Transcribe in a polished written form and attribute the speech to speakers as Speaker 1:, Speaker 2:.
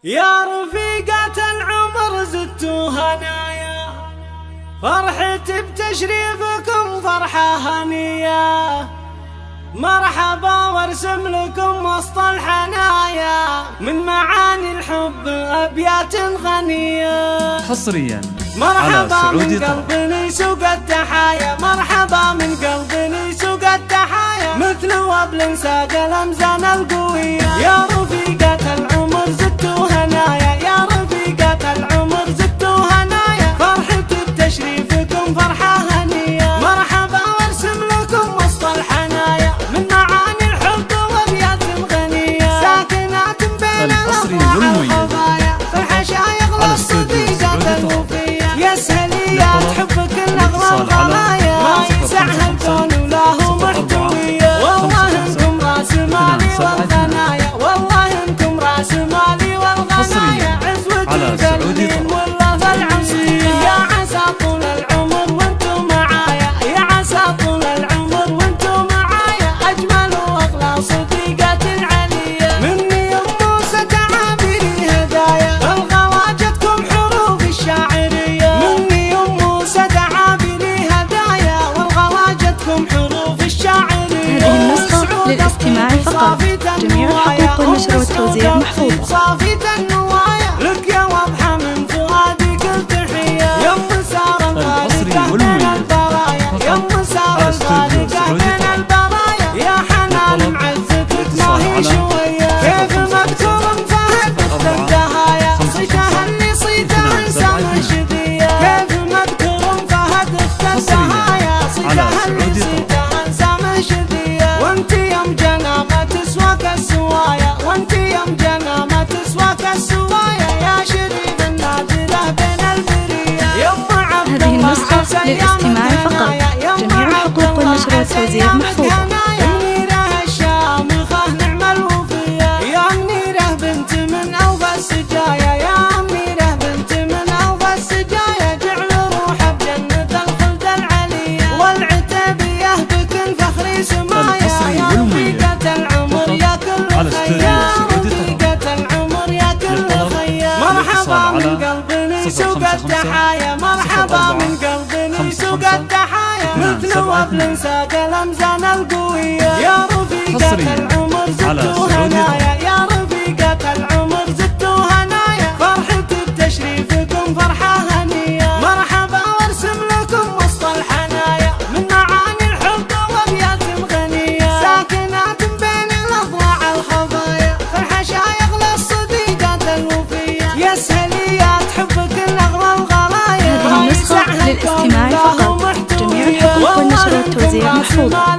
Speaker 1: يا رفيقة العمر زدتوا هنايا، فرحتي بتشريفكم فرحة هنية. مرحبا وارسم لكم وسط الحنايا من معاني الحب أبيات غنية.
Speaker 2: حصريا
Speaker 1: مرحبا من قلبنا يسوق التحايا، مرحبا من قلبنا يسوق التحايا، مثل وبل ساق الأمزان القوية. يا رفيقة العمر زدتوا هنايا، يا رفيقة العمر زدتوا هنايا، فرحتي بتشريفكم فرحة هنية. مرحبا وارسم لكم وسط الحنايا من معاني الحب وابيات غنية، ساكنات بين الأفراح والخفايا، في الحشايق للصديقات الوفية. يا سهليات حبك الأغلى الغلايا، ما يسعها الكون ولا هو محتوية. والله انكم راس مالي والغنايا، والله انكم راس مالي والغنايا، عزوتي في الدين ولا في العصية. يا عسى طول العمر وانتم معايا، يا عسى طول العمر وانتم معايا، أجمل وأغلى صديقات العليا. مني أم موسى تعابيري هدايا، والغواجتكم حروف الشاعرية. مني أم موسى تعابيري هدايا، والغواجتكم حروف الشاعرية.
Speaker 3: هذه النسخة للاستماع فقط، جميع الحقوق والنشر والتوزيع محفوظة.
Speaker 1: صافية النوايا لك يا واضحة من فؤادي كل تحية. يا مسار الخالقة بين البرايا، يا مسار الخالقة بين البرايا، يا حنان معزتك ما هي شوية. كيف مذكور فهد وسط الدهايا، صيتها اللي صيتها انسان شذية. كيف مذكور فهد وسط الدهايا، صيتها اللي صيتها انسان شذية. وانت يا مجنى ما تسواك السوايا، وانت يا مجنى ما تسواك السوايا، يا شريف النادرة بين البرية. يا ام عبد
Speaker 3: هذه
Speaker 1: الله
Speaker 3: النسخة للاستماع فقط، جميع الحقوق والنشر والتوزيع محفوظة.
Speaker 1: يا منيرة الشامخة نعم الوفية، يا منيرة بنت من أوفى السجايا، يا منيرة بنت من أوفى السجايا، جعل روحه بجنة الخلد العلية. والعتبية بكل فخر سمايا، يا رفيقة العمر يا كل خير، يا رفيقة العمر يا كل خير. مرحبا من قلبنا يسوق التحايا، مرحبا من قلبنا يسوق التحايا، مثل وبل ساق الأمزان القوية. يا رفيقة العمر زدتوا هنايا، يا رفيقة العمر زدتوا هنايا، فرحتي بتشريفكم فرحة هنية. مرحبا وارسم لكم وسط الحنايا من معاني الحب وابيات غنية، ساكنات بين الأضلاع الخفايا، في الحشايق للصديقات الوفية. يا سهليات حبك الأغلى الغلايا،
Speaker 3: هذه النسخة للاستماع فقط، جميع الحقوق والنشر والتوزيع محفوظة.